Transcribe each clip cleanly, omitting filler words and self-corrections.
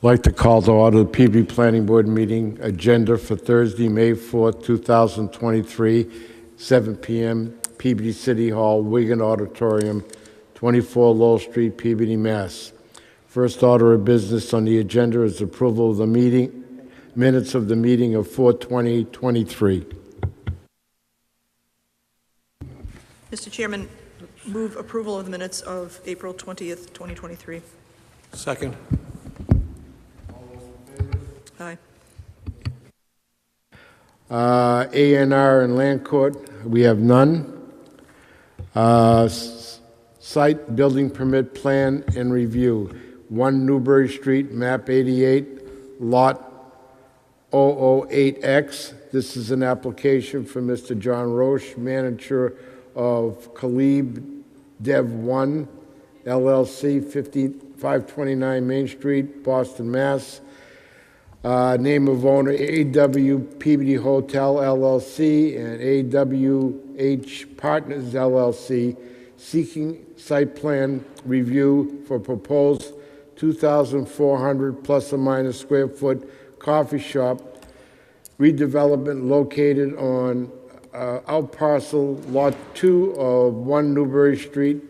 I'd like to call to order the Peabody Planning Board meeting agenda for Thursday, May 4th, 2023, 7 p.m., Peabody City Hall, Wigan Auditorium, 24 Lowell Street, Peabody, Mass. First order of business on the agenda is approval of the minutes of the meeting of 4/20/23. Mr. Chairman, move approval of the minutes of April 20th, 2023. Second. Aye. A&R and Land Court, we have none. Site building permit plan and review. 1 Newbury Street, map 88, lot 008X. This is an application for Mr. John Roche, manager of Caleb Dev 1 LLC, 529 Main Street, Boston, Mass. Name of owner A.W. Peabody Hotel LLC and A.W.H. Partners LLC, seeking site plan review for proposed 2,400 plus or minus square foot coffee shop redevelopment located on out parcel lot 2 of 1 Newbury Street.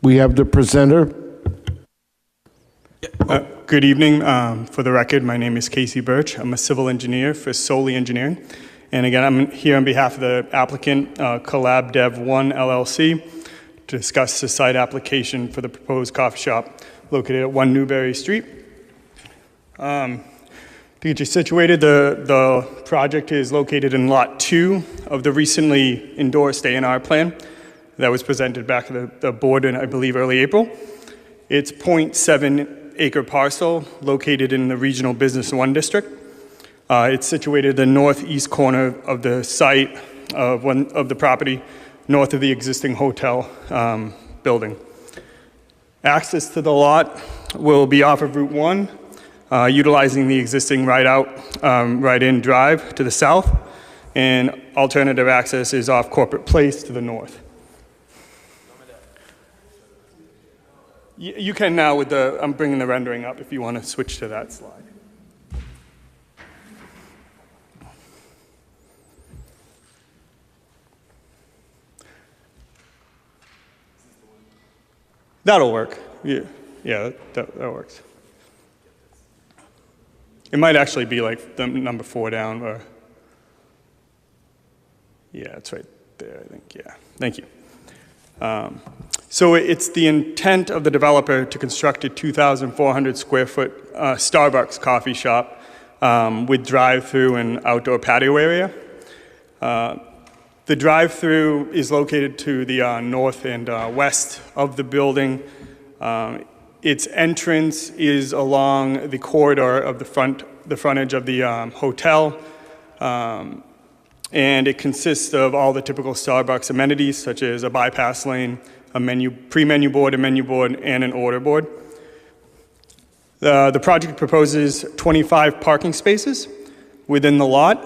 We have the presenter. Good evening. For the record, my name is Casey Birch. I'm a civil engineer for Solely Engineering. And again, I'm here on behalf of the applicant, Collab Dev 1 LLC, to discuss the site application for the proposed coffee shop located at 1 Newbury Street. To get you situated, the project is located in Lot 2 of the recently endorsed A&R plan that was presented back at the board in, I believe, early April. It's 0.7 acre parcel located in the Regional Business 1 district. It's situated in the northeast corner of the site of the property, north of the existing hotel building. Access to the lot will be off of Route 1, utilizing the existing right-in drive to the south, and alternative access is off Corporate Place to the north. You can now with I'm bringing the rendering up if you want to switch to that slide. That'll work. Yeah, that works. It might actually be like the number 4 down, or yeah, it's right there, I think. Yeah, thank you. So it's the intent of the developer to construct a 2,400 square foot Starbucks coffee shop with drive-through and outdoor patio area. The drive-through is located to the north and west of the building. Its entrance is along the corridor of the frontage of the hotel. And it consists of all the typical Starbucks amenities, such as a bypass lane, a pre-menu board, a menu board, and an order board. The project proposes 25 parking spaces within the lot,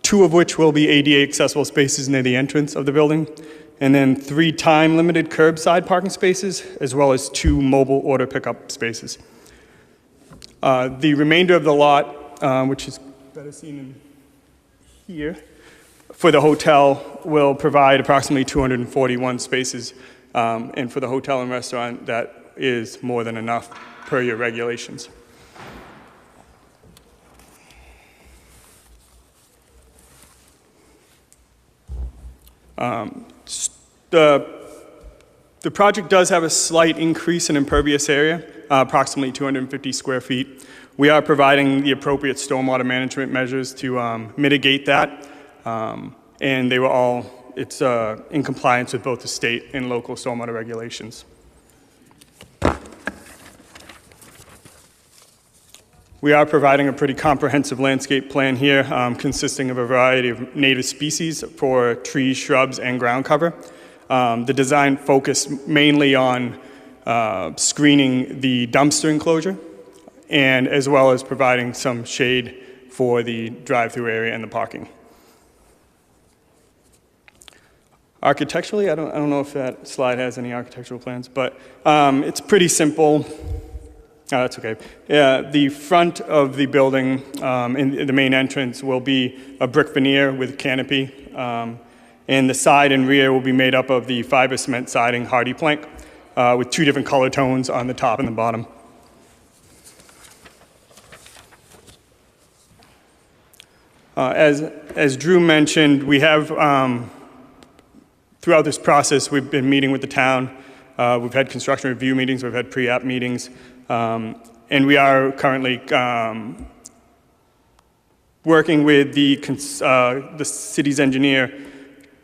2 of which will be ADA accessible spaces near the entrance of the building, and then 3 time-limited curbside parking spaces, as well as 2 mobile order pickup spaces. The remainder of the lot, which is better seen in here, for the hotel will provide approximately 241 spaces, and for the hotel and restaurant, that is more than enough per your regulations. The project does have a slight increase in impervious area, approximately 250 square feet. We are providing the appropriate stormwater management measures to mitigate that, and they were it's in compliance with both the state and local stormwater regulations. We are providing a pretty comprehensive landscape plan here, consisting of a variety of native species for trees, shrubs, and ground cover. The design focused mainly on screening the dumpster enclosure, and as well as providing some shade for the drive-through area and the parking. Architecturally, I don't know if that slide has any architectural plans, but it's pretty simple. Oh, that's okay. Yeah, the front of the building, in the main entrance, will be a brick veneer with canopy, and the side and rear will be made up of the fiber cement siding hardy plank with 2 different color tones on the top and the bottom. As Drew mentioned, we have, throughout this process, we've been meeting with the town. We've had construction review meetings, we've had pre-app meetings, and we are currently working with the city's engineer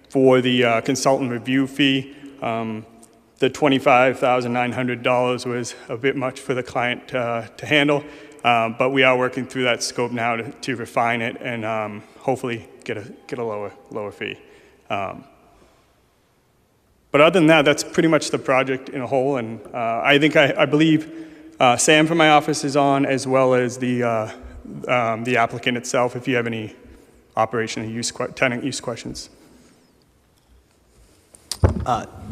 for the consultant review fee. The $25,900 was a bit much for the client to handle, but we are working through that scope now to refine it and hopefully get a lower fee. But other than that, that's pretty much the project in a whole, and I believe Sam from my office is on, as well as the applicant itself, if you have any operation and tenant use questions.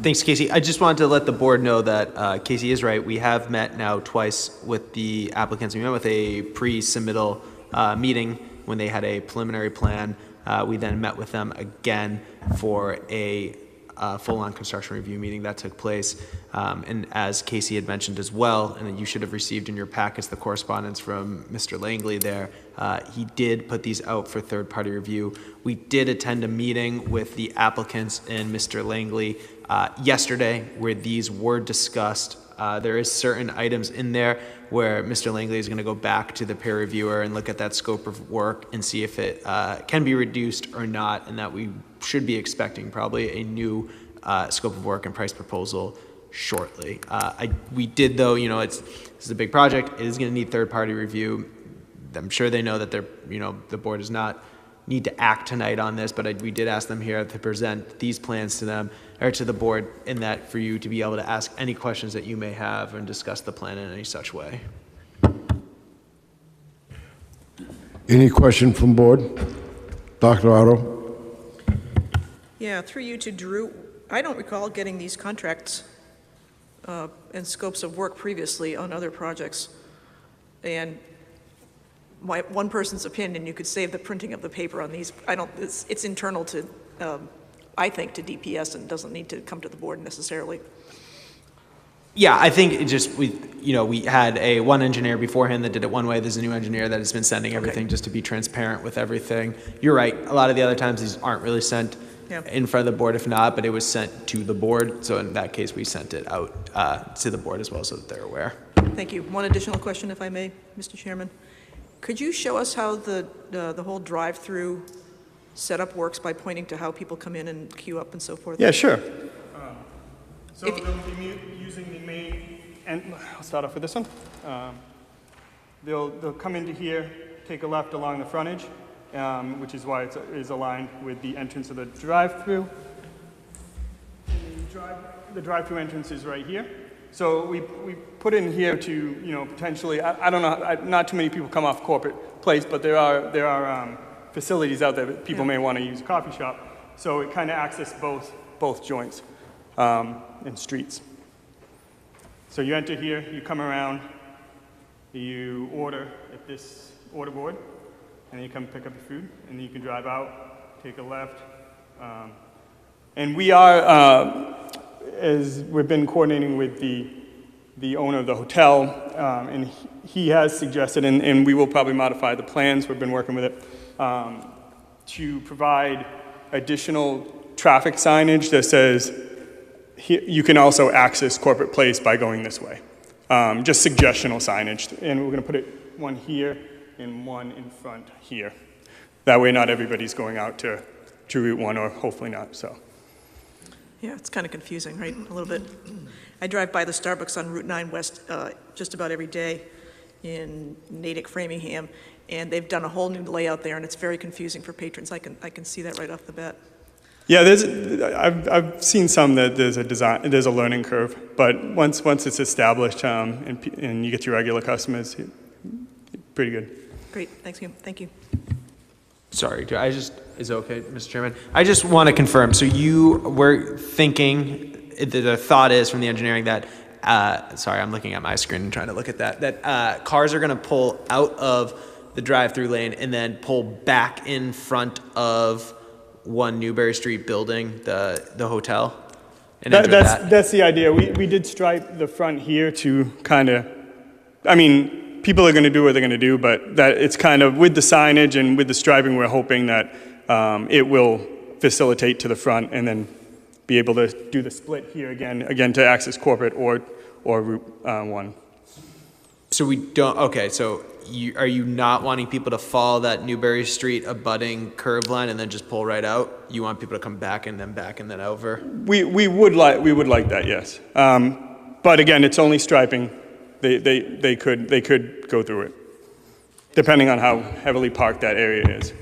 Thanks, Casey. I just wanted to let the board know that Casey is right. We have met now twice with the applicants. We met with a pre-submittal meeting when they had a preliminary plan. We then met with them again for a full-on construction review meeting that took place. And as Casey had mentioned as well, and you should have received in your packets the correspondence from Mr. Langley there, he did put these out for third-party review. We did attend a meeting with the applicants and Mr. Langley yesterday where these were discussed. There is certain items in there where Mr. Langley is going to go back to the peer reviewer and look at that scope of work and see if it can be reduced or not, and that we should be expecting probably a new scope of work and price proposal shortly. We did, though, this is a big project. It is going to need third-party review. I'm sure they know that the board does not need to act tonight on this, but we did ask them here to present these plans to them, or to the board, in that for you to be able to ask any questions that you may have and discuss the plan in any such way. Any question from board? Dr. Otto? Yeah, through you to Drew, I don't recall getting these contracts and scopes of work previously on other projects. And one person's opinion, you could save the printing of the paper on these. It's internal to, I think, to DPS and doesn't need to come to the board necessarily. Yeah, I think it just, we had one engineer beforehand that did it one way. There's a new engineer that has been sending everything just to be transparent with everything. You're right. A lot of the other times these aren't really sent in front of the board, if not, but it was sent to the board. So in that case, we sent it out to the board as well so that they're aware. Thank you. One additional question, if I may, Mr. Chairman. Could you show us how the whole drive-through setup works by pointing to how people come in and queue up and so forth? Yeah, sure. So they'll be using the main, and I'll start off with this one. They'll come into here, take a left along the frontage, which is why it is aligned with the entrance of the drive-through. The drive-through entrance is right here. So we put in here to, potentially, I don't know, not too many people come off Corporate Place, but there are facilities out there that people may want to use, a coffee shop. So it kind of accesses both joints and streets. So you enter here, you come around, you order at this order board, and then you come pick up your food, and then you can drive out, take a left. And we are, as we've been coordinating with the owner of the hotel, and he has suggested, and we will probably modify the plans, we've been working with it, to provide additional traffic signage that says you can also access Corporate Place by going this way. Just suggestional signage, and we're going to put one here and one in front here. That way not everybody's going out to Route 1, or hopefully not, so. Yeah, it's kind of confusing, right, a little bit. I drive by the Starbucks on Route 9 West just about every day in Natick, Framingham, and they've done a whole new layout there, and it's very confusing for patrons. I can see that right off the bat. Yeah, I've seen some that there's a learning curve, but once it's established and you get your regular customers, pretty good. Great, thank you. Sorry, is it okay, Mr. Chairman? I just want to confirm, so you were thinking, the thought is from the engineering that, sorry, I'm looking at my screen and trying to look at that cars are going to pull out of the drive-through lane and then pull back in front of 1 Newberry Street building, the hotel, and enter that? That's the idea. We did stripe the front here to kind of, I mean, people are going to do what they're going to do, but that it's kind of, with the signage and with the striping, we're hoping that it will facilitate to the front and then be able to do the split here again to access corporate or Route 1. So we don't, okay, so are you not wanting people to follow that Newberry Street abutting curve line and then just pull right out? You want people to come back and then over? We would like that, yes. But again, it's only striping. They could go through it, depending on how heavily parked that area is.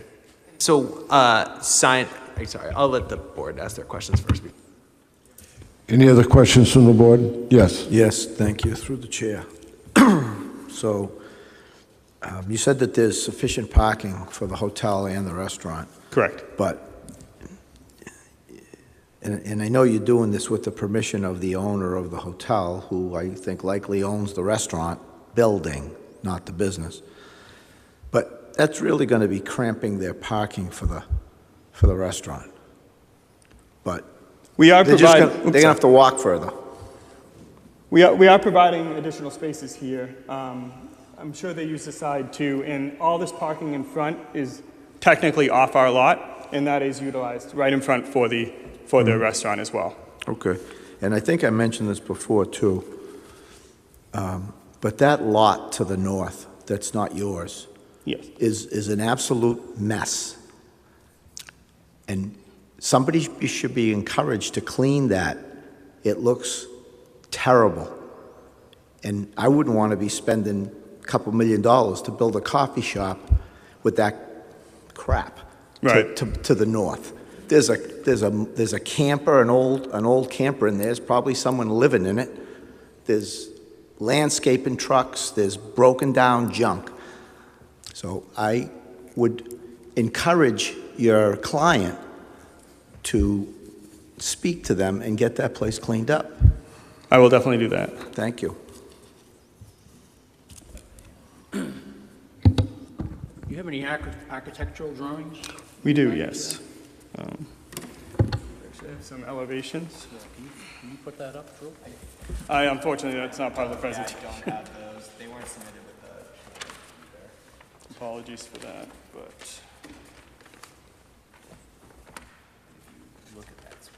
So, sorry, I'll let the board ask their questions first. Any other questions from the board? Yes. Yes, thank you, through the chair. So, you said that there's sufficient parking for the hotel and the restaurant, Correct. but, and I know you're doing this with the permission of the owner of the hotel, who I think likely owns the restaurant building, not the business. But that's really going to be cramping their parking for the restaurant. But We are they're providing. going to have to walk further. We are providing additional spaces here. I'm sure they use the side too, and all this parking in front is technically off our lot, and that is utilized right in front for the restaurant as well. Okay. And I think I mentioned this before, too. But that lot to the north, that's not yours, Yes. is an absolute mess. And somebody should be encouraged to clean that. It looks terrible. And I wouldn't want to be spending a couple $1 million to build a coffee shop with that crap Right. to the north. There's a camper, an old camper in there. There's probably someone living in it. There's landscaping trucks. There's broken down junk. So I would encourage your client to speak to them and get that place cleaned up. I will definitely do that. Thank you. You have any architectural drawings? We do, yes. Actually, I have some elevations. Can you put that up, Drew? Unfortunately, that's not part of the presentation. I don't have those. They weren't submitted with the. Apologies for that, but. Look at that screen.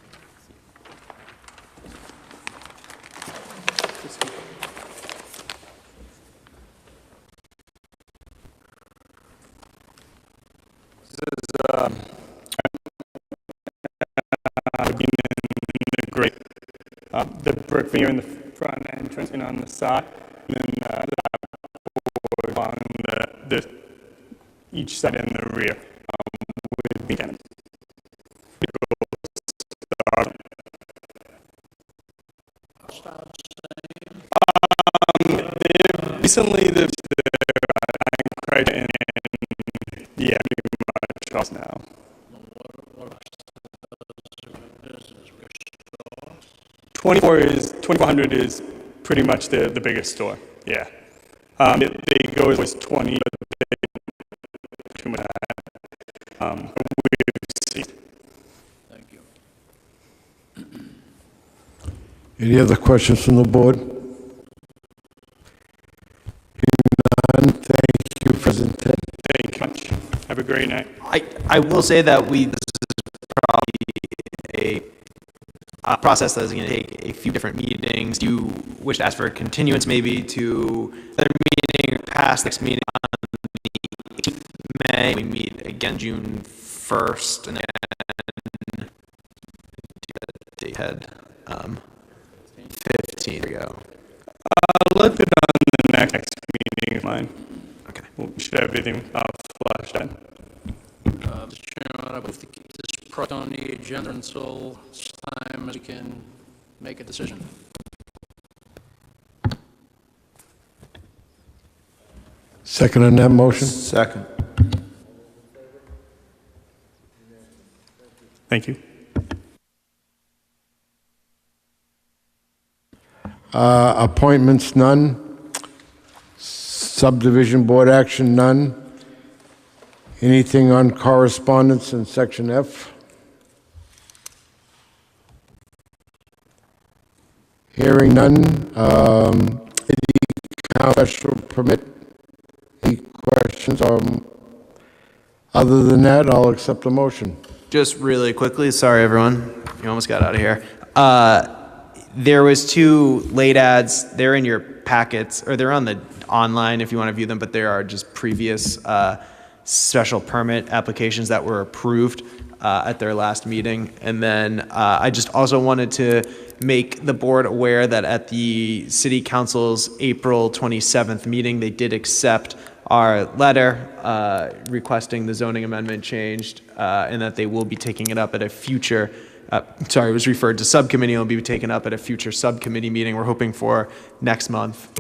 The brick veneer in the front entrance and on the side, and then that board along each side and the rear with the cannon. Recently, the cried and yeah, pretty much now. 2400 is pretty much the biggest store. Yeah, they go as 20. Too much. We've seen. Thank you. Any other questions from the board? None. Thank you, President. Thank you much. Have a great night. I will say that this is probably a process that is going to take a few different meetings. Do you wish to ask for a continuance maybe to another meeting or past next meeting on the 18th of May? We meet again June 1st and then the date had 15 ago. Let's do it on the next meeting of mine. Okay. We should have everything flushed in. Mr. Chairman, I move to keep this project on the agenda until such time as we can make a decision. Second on that motion? Second. Thank you. Appointments, none. Subdivision board action, none. Anything on correspondence in section F? Hearing none. Any special permit? Any questions? Other than that, I'll accept the motion. Just really quickly, sorry everyone, you almost got out of here. There was 2 late ads. They're in your packets, or they're on the online if you want to view them, but there are just previous special permit applications that were approved at their last meeting. And then I just also wanted to make the board aware that at the City Council's April 27th meeting, they did accept our letter requesting the zoning amendment changed, and that they will be taking it up at a future, it was referred to subcommittee, and will be taken up at a future subcommittee meeting we're hoping for next month.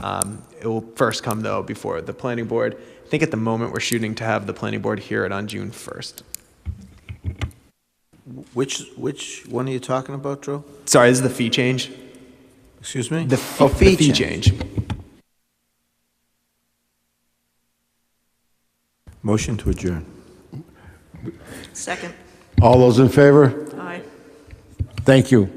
It will first come, though, before the planning board. I think at the moment we're shooting to have the planning board hear it on June 1st. Which one are you talking about, Drew? Sorry, this is the fee change. Excuse me? The fee change. Motion to adjourn. Second. All those in favor? Aye. Thank you.